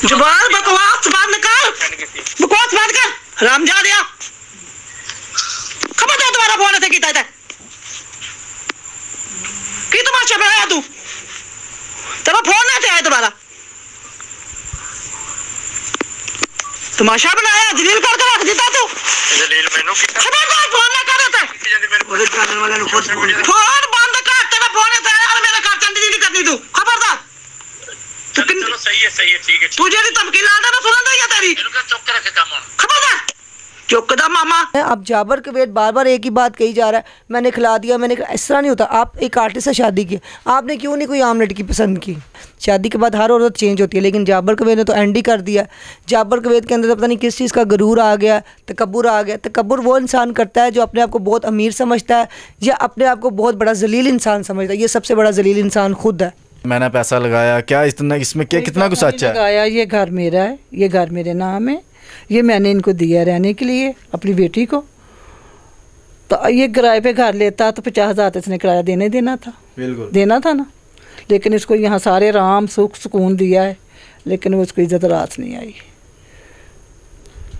जुबान बकवास बात निकाल, बकवास बात कर, हरामजादा। खबरदार तुम्हारा फोन ऐसे कीता है की तमाशा बनाया तू, तेरा फोन ऐसे आया दोबारा तमाशा बनाया, जलील करके रख दिता तू। जलील मैनू खबरदार फोन ना कर देता, फोन बंद कर, तेरा फोन ऐसे आया और मेरा घर चंदी नहीं करनी तू, खबरदार। चलो सही है ठीक है। तू जेडी धमकी लांदा ना सुनन दे या तेरी चुप कर रखे काम खबरदार चुपदा मामा। अब जाबर कवेद बार बार एक ही बात कही जा रहा है, मैंने खिला दिया, मैंने, इस तरह नहीं होता। आप एक आर्टिस्ट से शादी की, आपने क्यों नहीं कोई आम लड़की पसंद की? शादी के बाद हर औरत चेंज होती है, लेकिन जाबर कवेद ने तो एंड ही कर दिया। जाबर कवेद के अंदर तो पता नहीं किस चीज़ का गुरूर आ गया, तकब्बुर आ गया। तकब्बुर वो इंसान करता है जो अपने आप को बहुत अमीर समझता है या अपने आप को बहुत बड़ा जलील इंसान समझता है। ये सबसे बड़ा जलील इंसान खुद है। मैंने पैसा लगाया, क्या इतना इसमें क्या कितना कुछ सच है? लगाया, ये घर मेरा है, ये घर मेरे नाम है, ये मैंने इनको दिया रहने के लिए अपनी बेटी को। तो ये किराए पे घर लेता तो 50,000 इसने किराया देना था, बिल्कुल देना था ना। लेकिन इसको यहाँ सारे आराम सुख सुकून दिया है, लेकिन वो उसको इज्जत रात नहीं आई।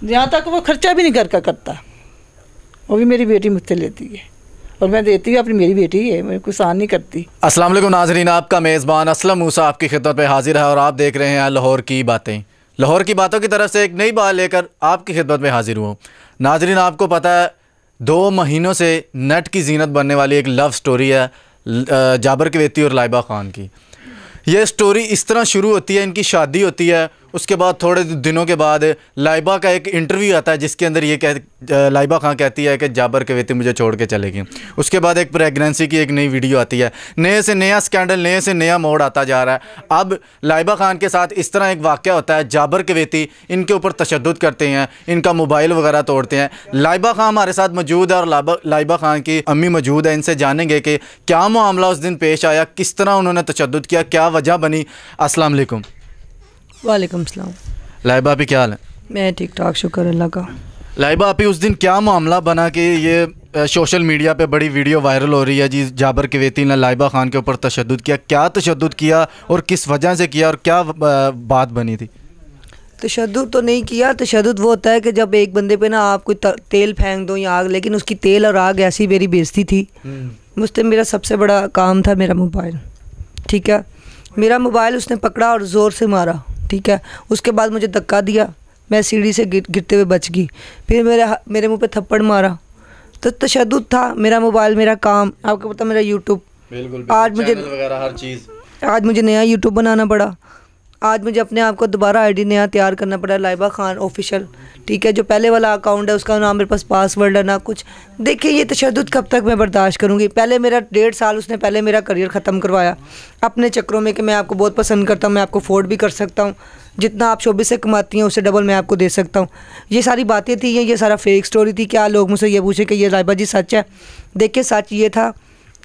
यहाँ तक वो खर्चा भी नहीं घर का करता, वो भी मेरी बेटी मुझसे लेती है और मैं देती हूँ, अपनी मेरी बेटी है, मैं कुछ आसान नहीं करती। अस्सलाम वालेकुम नाज़रीन, आपका मेज़बान असलम मूसा आपकी खिदमत में हाजिर है और आप देख रहे हैं लाहौर की बातें। लाहौर की बातों की तरफ से एक नई बात लेकर आपकी खिदमत में हाजिर हुआ। नाज़रीन, आपको पता है 2 महीनों से नेट की जीनत बनने वाली एक लव स्टोरी है जाबर कवेती और लाइबा ख़ान की। ये स्टोरी इस तरह शुरू होती है, इनकी शादी होती है, उसके बाद थोड़े दिनों के बाद लाइबा का एक इंटरव्यू आता है जिसके अंदर लाइबा खान कहती है कि जाबर कवेती मुझे छोड़ के चले गई। उसके बाद एक प्रेगनेंसी की एक नई वीडियो आती है, नए से नया स्कैंडल, नए से नया मोड़ आता जा रहा है। अब लाइबा खान के साथ इस तरह एक वाक़या होता है, जाबर कवेती इनके ऊपर तशद्दुद करते हैं, इनका मोबाइल वगैरह तोड़ते हैं। लाइबा खान हमारे साथ मौजूद है और लाइबा खान की अम्मी मौजूद है। इनसे जानेंगे कि क्या मामला उस दिन पेश आया, किस तरह उन्होंने तशद्दुद किया, क्या वजह बनी। अस्सलाम वालेकुम। वालेकुम सलाम। लाइबा आपी क्या हाल है? मैं ठीक ठाक, शुक्र अल्लाह का। लाइबा आपी उस दिन क्या मामला बना कि ये सोशल मीडिया पे बड़ी वीडियो वायरल हो रही है जी, जाबर कवेती ने लाइबा खान के ऊपर तशद्दुद किया, क्या तशद्दुद किया और किस वजह से किया और क्या बात बनी थी? तशद्दुद तो नहीं किया। तशद्दुद वो होता है कि जब एक बंदे पे ना आप कोई तेल फेंक दो या आग, लेकिन उसकी तेल और आग ऐसी मेरी बेइज्जती थी। मुझसे मेरा सबसे बड़ा काम था मेरा मोबाइल, ठीक है। मेरा मोबाइल उसने पकड़ा और ज़ोर से मारा, ठीक है। उसके बाद मुझे धक्का दिया, मैं सीढ़ी से गिरते हुए बच गई। फिर मेरे मुंह पे थप्पड़ मारा, तो तशद्दुद था। मेरा मोबाइल, मेरा काम, आपको पता मेरा यूट्यूब, आज मुझे हर चीज़, आज मुझे नया यूट्यूब बनाना पड़ा। आज मुझे अपने आप को दोबारा आईडी नया तैयार करना पड़ा, लाइबा खान ऑफिशियल, ठीक है। जो पहले वाला अकाउंट है उसका नाम, मेरे पास पासवर्ड है ना कुछ। देखिए ये तशद्दुद कब तक मैं बर्दाश्त करूँगी। पहले मेरा 1.5 साल उसने पहले मेरा करियर ख़त्म करवाया अपने चक्करों में कि मैं आपको बहुत पसंद करता हूँ, मैं आपको अफोर्ड भी कर सकता हूँ, जितना आप शोबे से कमाती हैं उससे डबल मैं आपको दे सकता हूँ। ये सारी बातें थी, ये सारा फेक स्टोरी थी। क्या लोग मुझसे ये पूछे कि ये लाइबा जी सच है? देखिए सच ये था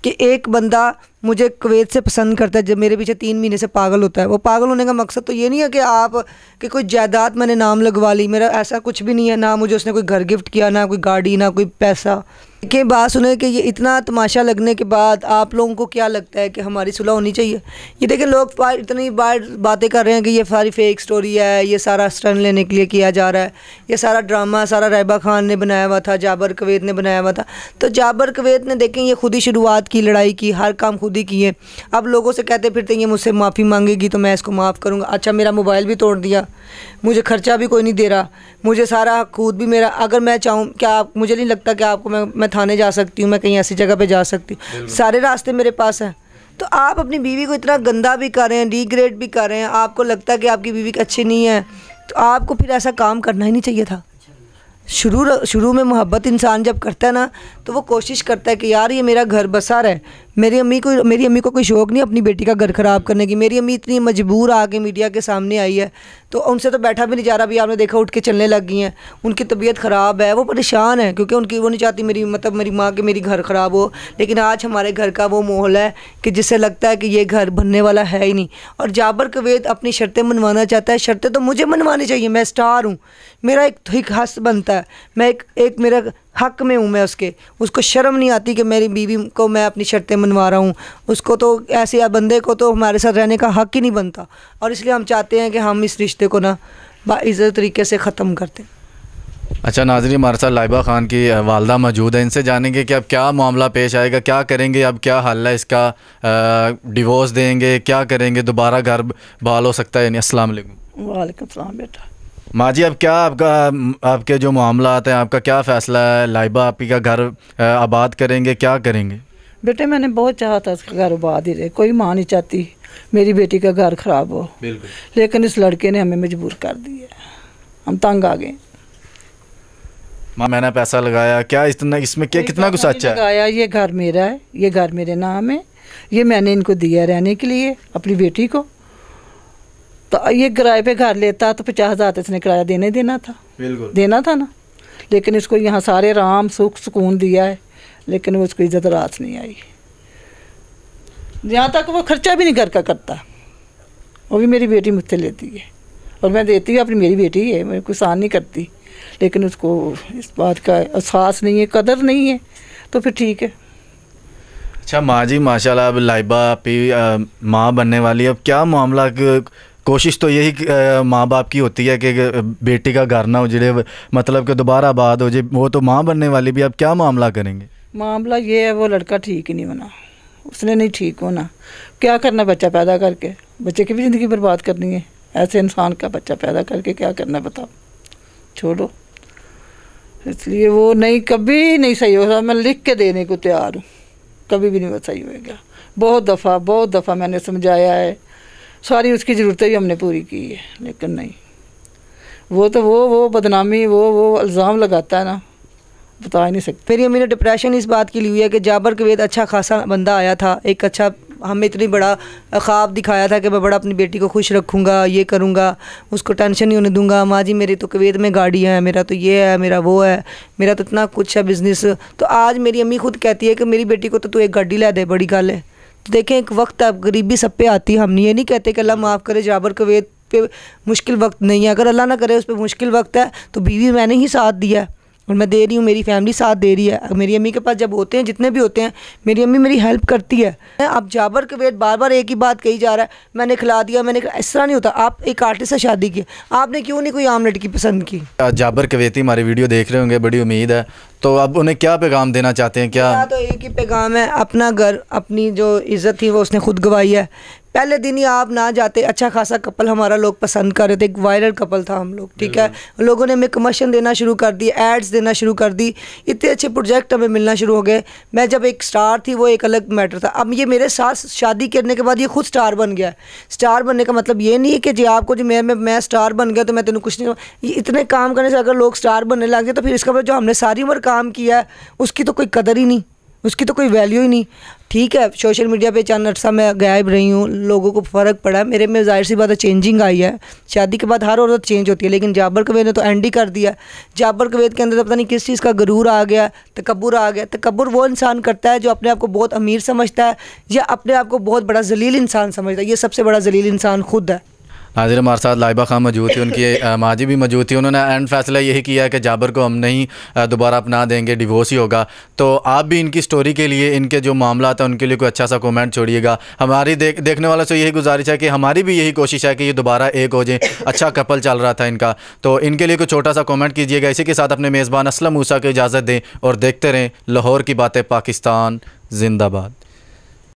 कि एक बंदा मुझे कुवैत से पसंद करता है, जब मेरे पीछे 3 महीने से पागल होता है। वो पागल होने का मकसद तो ये नहीं है कि आप कि कोई जायदाद मैंने नाम लगवा ली, मेरा ऐसा कुछ भी नहीं है। ना मुझे उसने कोई घर गिफ्ट किया, ना कोई गाड़ी, ना कोई पैसा। देखिए बात सुने कि ये इतना तमाशा लगने के बाद आप लोगों को क्या लगता है कि हमारी सुलह होनी चाहिए? ये देखिए लोग इतनी बार बातें कर रहे हैं कि ये सारी फेक स्टोरी है, ये सारा स्टन लेने के लिए किया जा रहा है, ये सारा ड्रामा सारा लाइबा खान ने बनाया हुआ था, जाबर कवेत ने बनाया हुआ था। तो जाबर कवेत ने देखें ये खुद ही शुरुआत की, लड़ाई की, हर काम खुद ही किए। अब लोगों से कहते फिरते ये मुझसे माफ़ी मांगेगी तो मैं इसको माफ़ करूँगा। अच्छा मेरा मोबाइल भी तोड़ दिया, मुझे खर्चा भी कोई नहीं दे रहा, मुझे सारा खुद भी मेरा, अगर मैं चाहूँ क्या आप, मुझे नहीं लगता कि आपको मैं थाने जा सकती हूँ, मैं कहीं ऐसी जगह पे जा सकती हूँ, सारे रास्ते मेरे पास हैं। तो आप अपनी बीवी को इतना गंदा भी कर रहे हैं, डिग्रेड भी कर रहे हैं, आपको लगता है कि आपकी बीवी अच्छी नहीं है, तो आपको फिर ऐसा काम करना ही नहीं चाहिए था। शुरू में मोहब्बत इंसान जब करता है ना तो वो कोशिश करता है कि यार ये मेरा घर बसा रहे। मेरी अम्मी को कोई शौक़ नहीं अपनी बेटी का घर ख़राब करने की। मेरी अम्मी इतनी मजबूर आके मीडिया के सामने आई है तो उनसे तो बैठा भी नहीं जा रहा। अभी आपने देखा उठ के चलने लग गई हैं, उनकी तबीयत ख़राब है, वो परेशान है क्योंकि वो नहीं चाहती मेरी माँ के मेरी घर ख़राब हो। लेकिन आज हमारे घर का वो माहौल है कि जिससे लगता है कि ये घर बनने वाला है ही नहीं। और जाबर कवेत अपनी शर्तें मनवाना चाहता है। शर्तें तो मुझे मनवानी चाहिए, मैं स्टार हूँ, मेरा एक हस्त बनता है, मैं एक मेरा हक में हूँ मैं उसके, उसको शर्म नहीं आती कि मेरी बीवी को मैं अपनी शर्तें मनवा रहा हूँ। उसको तो ऐसे बंदे को तो हमारे साथ रहने का हक ही नहीं बनता, और इसलिए हम चाहते हैं कि हम इस रिश्ते को ना बाइज़्ज़त तरीके से ख़त्म करते हैं। अच्छा नाज़रीन, हमारे साथ लाइबा खान की वालदा मौजूद है, इनसे जानेंगे कि अब क्या मामला पेश आएगा, क्या करेंगे, अब क्या हल है इसका, डिवोर्स देंगे, क्या करेंगे, दोबारा घर बहाल हो सकता है? अस्सलाम वालेकुम। वालेकुम सलाम बेटा। माँ जी, अब क्या आपके जो मामलात हैं, आपका क्या फ़ैसला है? लाइबा आपकी का घर आबाद करेंगे, क्या करेंगे? बेटे मैंने बहुत चाहा था उसका घर आबाद ही रहे, कोई माँ नहीं चाहती मेरी बेटी का घर ख़राब हो, बिल्कुल, लेकिन इस लड़के ने हमें मजबूर कर दिया, हम तंग आ गए। माँ मैंने पैसा लगाया, क्या इतना इसमें क्या कितना कुछ सच्चा है? लगाया, ये घर मेरा है, ये घर मेरे नाम है, ये मैंने इनको दिया रहने के लिए अपनी बेटी को। तो ये किराए पे घर लेता तो 50,000 इसने किराया देना था, बिल्कुल देना था ना। लेकिन इसको यहाँ सारे आराम सुख सुकून दिया है, लेकिन वो उसको इज्जत रास नहीं आई। यहाँ तक वो खर्चा भी नहीं घर का करता, वो भी मेरी बेटी मुझसे लेती है और मैं देती हूँ, अपनी मेरी बेटी है, मैं कुछ आन नहीं करती। लेकिन उसको इस बात का एहसास नहीं है, कदर नहीं है, तो फिर ठीक है। अच्छा माँ जी, माशाल्लाह अब लाइबा माँ बनने वाली है, अब क्या मामला? कोशिश तो यही माँ बाप की होती है कि बेटी का घर ना उजड़े, मतलब कि दोबारा आबाद हो जाए, वो तो माँ बनने वाली भी, अब क्या मामला करेंगे? मामला ये है, वो लड़का ठीक ही नहीं बना, उसने नहीं ठीक होना। क्या करना बच्चा पैदा करके, बच्चे की भी ज़िंदगी बर्बाद करनी है? ऐसे इंसान का बच्चा पैदा करके क्या करना बताओ, छोड़ो। इसलिए वो नहीं, कभी नहीं सही होगा। मैं लिख के देने को तैयार हूँ, कभी भी नहीं वो सही होएगा। बहुत दफ़ा मैंने समझाया है, सारी उसकी ज़रूरतें भी हमने पूरी की है, लेकिन नहीं, वो तो वो बदनामी, वो इल्ज़ाम लगाता है ना, बता ही नहीं सकते। मेरी अम्मी ने डिप्रेशन इस बात की ली हुई है कि जाबर कवेद अच्छा खासा बंदा आया था, एक अच्छा हमें इतनी बड़ा ख्वाब दिखाया था कि मैं बड़ा अपनी बेटी को खुश रखूँगा, ये करूँगा, उसको टेंशन नहीं होने दूँगा। माँ जी मेरी तो कवेद में गाड़ी है, मेरा तो ये है, मेरा वो है, मेरा तो इतना कुछ है बिज़नेस। तो आज मेरी अम्मी खुद कहती है कि मेरी बेटी को तो तू एक गाड़ी ला दे, बड़ी गल है। तो देखें, एक वक्त अब गरीबी सब पे आती है, हम ये नहीं कहते कि अल्लाह माफ़ करे, जाबर कवेद पे मुश्किल वक्त नहीं है, अगर अल्लाह ना करे उस पर मुश्किल वक्त है तो बीवी मैंने ही साथ दिया है और मैं दे रही हूँ, मेरी फैमिली साथ दे रही है। मेरी अम्मी के पास जब होते हैं, जितने भी होते हैं, मेरी अम्मी मेरी हेल्प करती है। अब जाबर कवेद बार बार एक ही बात कही जा रहा है, मैंने खिला दिया, मैंने, इस तरह नहीं होता। आप एक आर्टिस्ट से शादी की, आपने क्यों नहीं कोई आम लड़की पसंद की? जाबर कवेती हमारी वीडियो देख रहे होंगे, बड़ी उम्मीद है, तो अब उन्हें क्या पैगाम देना चाहते हैं? क्या तो एक ही पैगाम है, अपना घर, अपनी जो इज़्ज़त थी वो उसने खुद गवाई है। पहले दिन ही आप ना जाते, अच्छा खासा कपल हमारा लोग पसंद कर रहे थे, एक वायरल कपल था हम लोग, ठीक है। लोगों ने हमें कमर्शियल देना शुरू कर दी, एड्स देना शुरू कर दी, इतने अच्छे प्रोजेक्ट हमें मिलना शुरू हो गए। मैं जब एक स्टार थी वो एक अलग मैटर था, अब ये मेरे साथ शादी करने के बाद ये खुद स्टार बन गया। स्टार बनने का मतलब ये नहीं है कि जी आपको जो मैं स्टार बन गया तो मैं तेन कुछ नहीं, ये इतने काम करने से अगर लोग स्टार बनने लग गए तो फिर इसका मतलब जो हमने सारी उम्र काम किया है उसकी तो कोई कदर ही नहीं, उसकी तो कोई वैल्यू ही नहीं। ठीक है, सोशल मीडिया पे चंद अर्सा मैं गायब रही हूँ, लोगों को फ़र्क पड़ा है, मेरे में ज़ाहिर सी बात है चेंजिंग आई है। शादी के बाद हर औरत चेंज होती है, लेकिन जाबर कवेद ने तो एंड ही कर दिया। जाबर कवेद के अंदर तो पता नहीं किस चीज़ का गरूर आ गया, तकब्बुर आ गया। तकब्बुर वो इंसान करता है जो अपने आप को बहुत अमीर समझता है या अपने आप को बहुत बड़ा जलील इंसान समझता है। ये सबसे बड़ा जलील इंसान खुद है। नाज़रीन, हमारे साथ लाइबा खान मौजूद थी, उनकी माँ जी भी मौजूद थी। उन्होंने एंड फैसला यही किया है कि जाबर को हम नहीं दोबारा अपना देंगे, डिवोर्स ही होगा। तो आप भी इनकी स्टोरी के लिए, इनके जो मामला था उनके लिए कोई अच्छा सा कमेंट छोड़िएगा। हमारी देखने वालों से यही गुजारिश है कि हमारी भी यही कोशिश है कि ये दोबारा एक हो जाए। अच्छा कपल चल रहा था इनका, तो इनके लिए कोई छोटा सा कमेंट कीजिएगा। इसी के साथ अपने मेज़बान असलम मूसा को इजाज़त दें और देखते रहें लाहौर की बातें पाकिस्तान जिंदाबाद।